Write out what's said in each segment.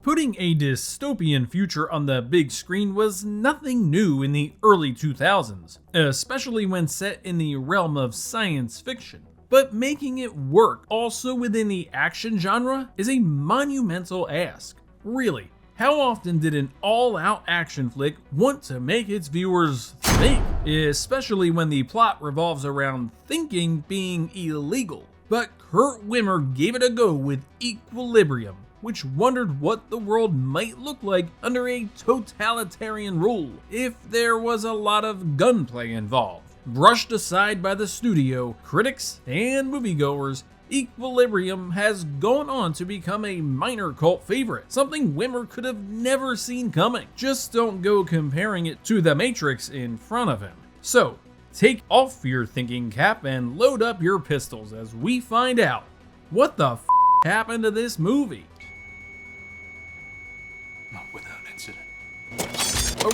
Putting a dystopian future on the big screen was nothing new in the early 2000s, especially when set in the realm of science fiction. But making it work also within the action genre is a monumental ask. Really, how often did an all-out action flick want to make its viewers think? Especially when the plot revolves around thinking being illegal. But Kurt Wimmer gave it a go with Equilibrium, which wondered what the world might look like under a totalitarian rule if there was a lot of gunplay involved. Brushed aside by the studio, critics, and moviegoers, Equilibrium has gone on to become a minor cult favorite, something Wimmer could have never seen coming. Just don't go comparing it to The Matrix in front of him. So, take off your thinking cap and load up your pistols as we find out what the happened to this movie. Not without incident.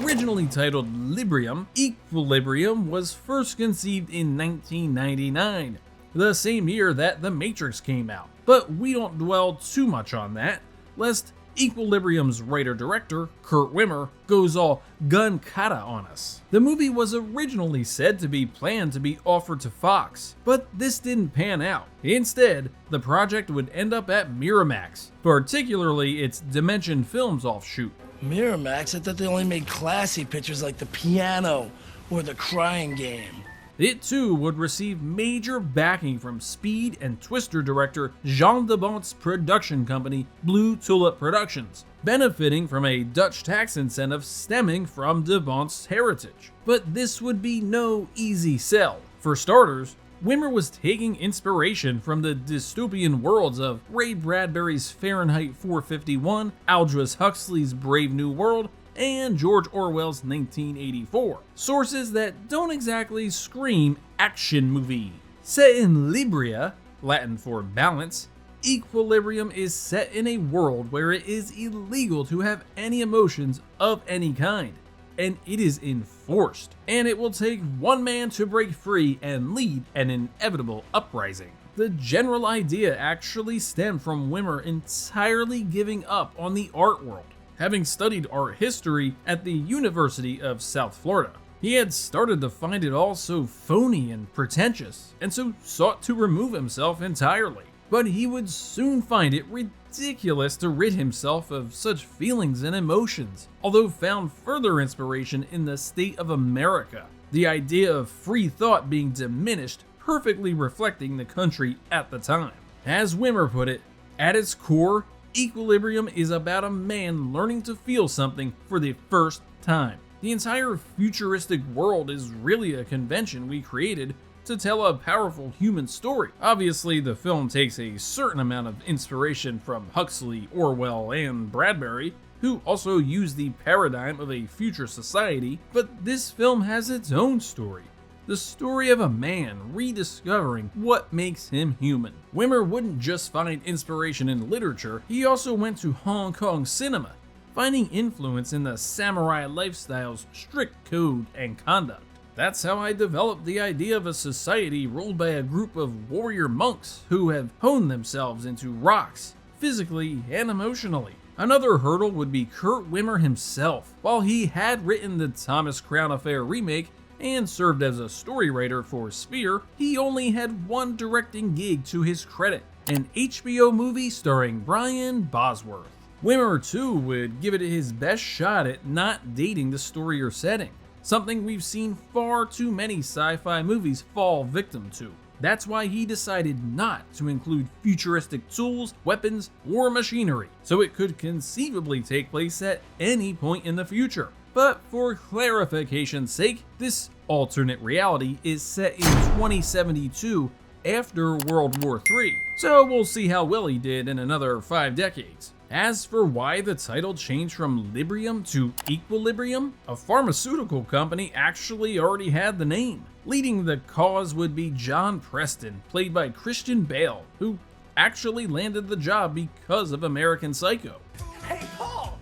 Originally titled Librium, Equilibrium was first conceived in 1999, the same year that The Matrix came out. But we don't dwell too much on that, lest Equilibrium's writer-director, Kurt Wimmer, goes all gun kata on us. The movie was originally said to be planned to be offered to Fox, but this didn't pan out. Instead, the project would end up at Miramax, particularly its Dimension Films offshoot. Miramax? I thought they only made classy pictures like The Piano or The Crying Game. It too would receive major backing from Speed and Twister director Jean de Bont's production company, Blue Tulip Productions, benefiting from a Dutch tax incentive stemming from de Bont's heritage. But this would be no easy sell. For starters, Wimmer was taking inspiration from the dystopian worlds of Ray Bradbury's Fahrenheit 451, Aldous Huxley's Brave New World, and George Orwell's 1984. Sources that don't exactly scream action movie. Set in Libria, Latin for balance, Equilibrium is set in a world where it is illegal to have any emotions of any kind, and it is enforced, and it will take one man to break free and lead an inevitable uprising. The general idea actually stemmed from Wimmer entirely giving up on the art world. Having studied art history at the University of South Florida, he had started to find it all so phony and pretentious, and so sought to remove himself entirely. But he would soon find it ridiculous to rid himself of such feelings and emotions, although found further inspiration in the state of America, the idea of free thought being diminished, perfectly reflecting the country at the time. As Wimmer put it, at its core, Equilibrium is about a man learning to feel something for the first time. The entire futuristic world is really a convention we created to tell a powerful human story. Obviously, the film takes a certain amount of inspiration from Huxley, Orwell, and Bradbury, who also used the paradigm of a future society, but this film has its own story. The story of a man rediscovering what makes him human. Wimmer wouldn't just find inspiration in literature, he also went to Hong Kong cinema, finding influence in the samurai lifestyle's strict code and conduct. That's how I developed the idea of a society ruled by a group of warrior monks who have honed themselves into rocks, physically and emotionally. Another hurdle would be Kurt Wimmer himself. While he had written the Thomas Crown Affair remake and served as a story writer for Sphere, he only had one directing gig to his credit, an HBO movie starring Brian Bosworth. Wimmer too would give it his best shot at not dating the story or setting, something we've seen far too many sci-fi movies fall victim to. That's why he decided not to include futuristic tools, weapons, or machinery, so it could conceivably take place at any point in the future. But for clarification's sake, this alternate reality is set in 2072 after World War III, so we'll see how well he did in another 5 decades. As for why the title changed from Librium to Equilibrium, a pharmaceutical company actually already had the name. Leading the cause would be John Preston, played by Christian Bale, who actually landed the job because of American Psycho. Hey, Paul!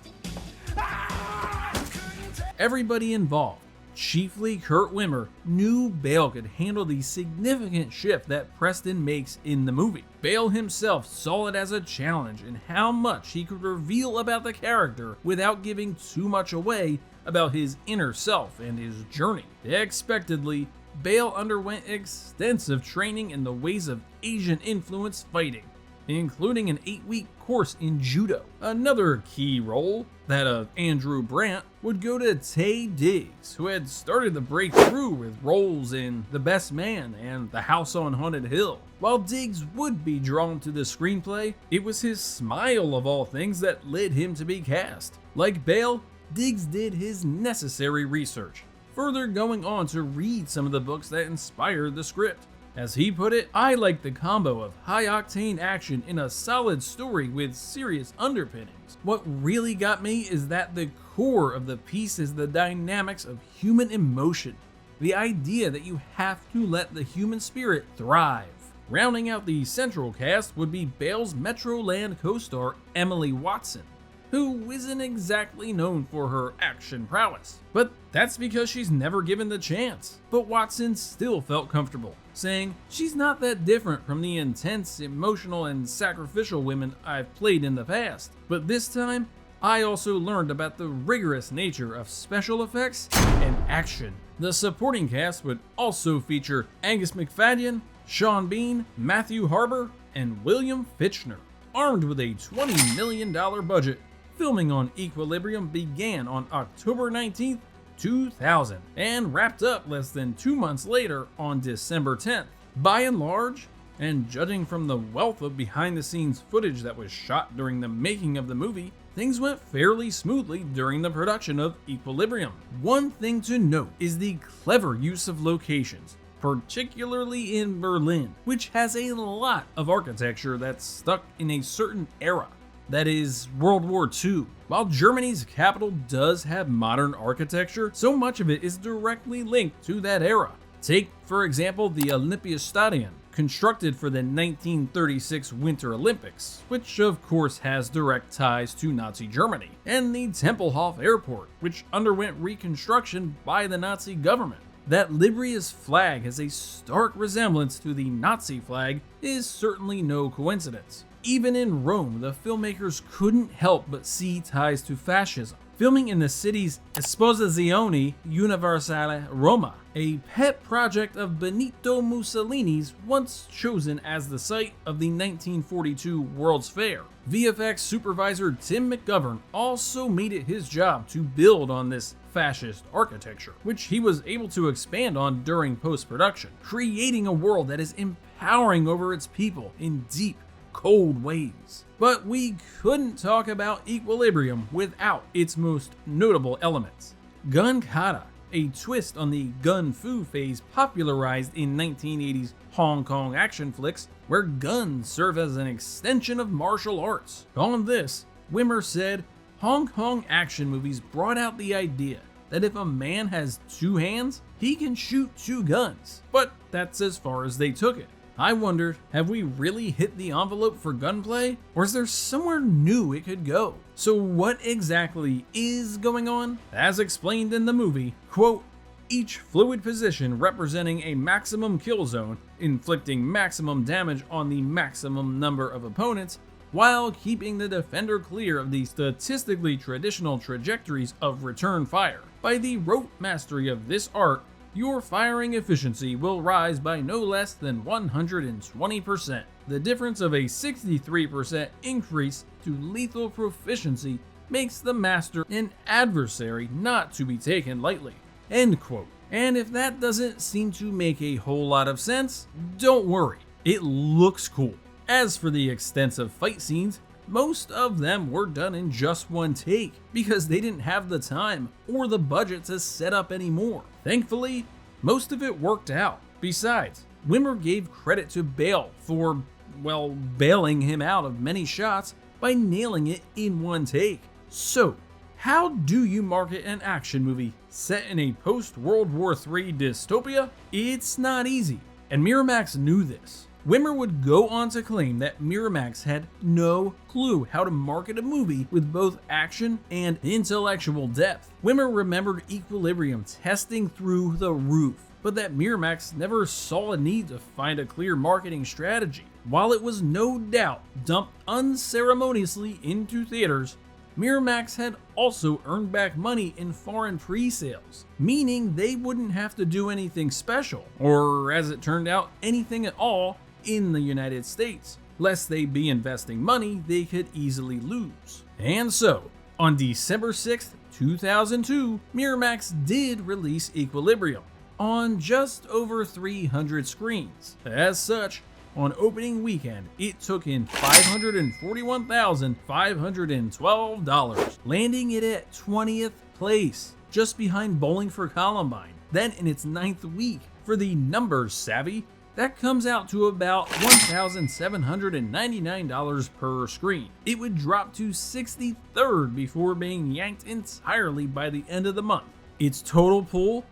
Everybody involved, chiefly Kurt Wimmer, knew Bale could handle the significant shift that Preston makes in the movie. Bale himself saw it as a challenge in how much he could reveal about the character without giving too much away about his inner self and his journey. Expectedly, Bale underwent extensive training in the ways of Asian influence fighting, including an 8-week course in judo. Another key role, that of Andrew Brandt, would go to Taye Diggs, who had started to break through with roles in The Best Man and The House on Haunted Hill. While Diggs would be drawn to the screenplay, it was his smile of all things that led him to be cast. Like Bale, Diggs did his necessary research, further going on to read some of the books that inspired the script. As he put it, "I like the combo of high-octane action in a solid story with serious underpinnings. What really got me is that the core of the piece is the dynamics of human emotion, the idea that you have to let the human spirit thrive." Rounding out the central cast would be Bale's Metroland co-star Emily Watson, who isn't exactly known for her action prowess, but that's because she's never given the chance. But Watson still felt comfortable, saying, "She's not that different from the intense, emotional, and sacrificial women I've played in the past. But this time, I also learned about the rigorous nature of special effects and action." The supporting cast would also feature Angus McFadden, Sean Bean, Matthew Harbour, and William Fichtner. Armed with a $20 million budget, filming on Equilibrium began on October 19th, 2000, and wrapped up less than 2 months later on December 10th. By and large, and judging from the wealth of behind-the-scenes footage that was shot during the making of the movie, things went fairly smoothly during the production of Equilibrium. One thing to note is the clever use of locations, particularly in Berlin, which has a lot of architecture that's stuck in a certain era. That is World War II. While Germany's capital does have modern architecture, so much of it is directly linked to that era. Take, for example, the Olympiastadion, constructed for the 1936 Winter Olympics, which of course has direct ties to Nazi Germany, and the Tempelhof Airport, which underwent reconstruction by the Nazi government. That Libria's flag has a stark resemblance to the Nazi flag is certainly no coincidence. Even in Rome, the filmmakers couldn't help but see ties to fascism. Filming in the city's Esposizione Universale Roma, a pet project of Benito Mussolini's, once chosen as the site of the 1942 World's Fair. VFX supervisor Tim McGovern also made it his job to build on this fascist architecture, which he was able to expand on during post-production, creating a world that is empowering over its people in deep, cold ways. But we couldn't talk about Equilibrium without its most notable elements. Gun kata, a twist on the gun fu phase popularized in 1980s Hong Kong action flicks, where guns serve as an extension of martial arts. On this, Wimmer said, "Hong Kong action movies brought out the idea that if a man has 2 hands, he can shoot 2 guns. But that's as far as they took it. I wondered, have we really hit the envelope for gunplay? Or is there somewhere new it could go?" So what exactly is going on? As explained in the movie, quote, "Each fluid position representing a maximum kill zone, inflicting maximum damage on the maximum number of opponents, while keeping the defender clear of the statistically traditional trajectories of return fire. By the rote mastery of this art, your firing efficiency will rise by no less than 120%. The difference of a 63% increase to lethal proficiency makes the master an adversary not to be taken lightly." End quote. And if that doesn't seem to make a whole lot of sense, don't worry, it looks cool. As for the extensive fight scenes, most of them were done in just one take because they didn't have the time or the budget to set up any more. Thankfully, most of it worked out. Besides, Wimmer gave credit to Bale for, well, bailing him out of many shots by nailing it in one take. So, how do you market an action movie set in a post-World War III dystopia? It's not easy, and Miramax knew this. Wimmer would go on to claim that Miramax had no clue how to market a movie with both action and intellectual depth. Wimmer remembered Equilibrium testing through the roof, but that Miramax never saw a need to find a clear marketing strategy. While it was no doubt dumped unceremoniously into theaters, Miramax had also earned back money in foreign pre-sales, meaning they wouldn't have to do anything special, or as it turned out, anything at all in the United States, lest they be investing money they could easily lose. And so, on December 6th, 2002, Miramax did release Equilibrium on just over 300 screens. As such, on opening weekend, it took in $541,512, landing it at 20th place, just behind Bowling for Columbine. Then in its 9th week, for the numbers savvy, that comes out to about $1,799 per screen. It would drop to 63rd before being yanked entirely by the end of the month. Its total pull,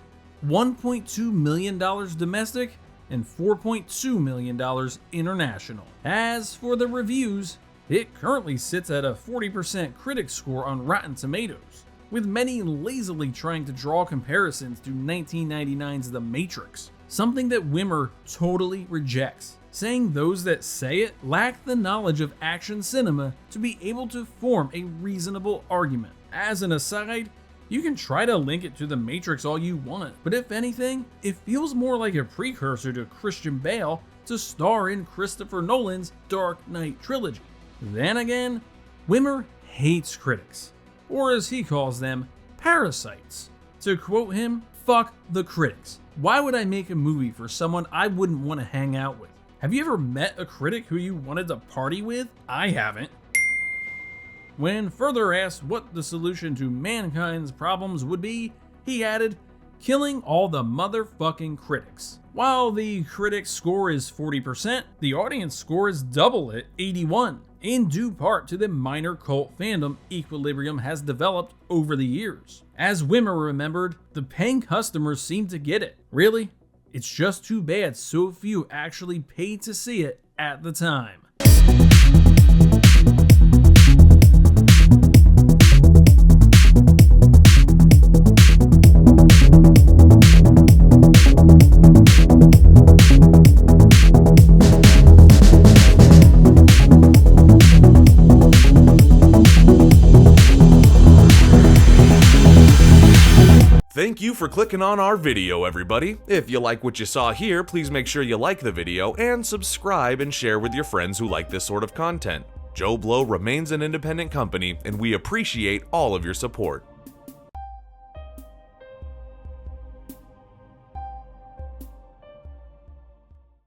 $1.2 million domestic and $4.2 million international. As for the reviews, it currently sits at a 40% critic score on Rotten Tomatoes, with many lazily trying to draw comparisons to 1999's The Matrix, something that Wimmer totally rejects, saying those that say it lack the knowledge of action cinema to be able to form a reasonable argument. As an aside, you can try to link it to The Matrix all you want, but if anything, it feels more like a precursor to Christian Bale to star in Christopher Nolan's Dark Knight trilogy. Then again, Wimmer hates critics, or as he calls them, parasites. To quote him, "Fuck the critics. Why would I make a movie for someone I wouldn't want to hang out with? Have you ever met a critic who you wanted to party with? I haven't." When further asked what the solution to mankind's problems would be, he added, "Killing all the motherfucking critics." While the critic score is 40%, the audience score is double at 81, in due part to the minor cult fandom Equilibrium has developed over the years. As Wimmer remembered, the paying customers seem to get it. Really, it's just too bad so few actually paid to see it at the time. Thank you for clicking on our video, everybody. If you like what you saw here, please make sure you like the video and subscribe and share with your friends who like this sort of content. JoBlo remains an independent company, and we appreciate all of your support.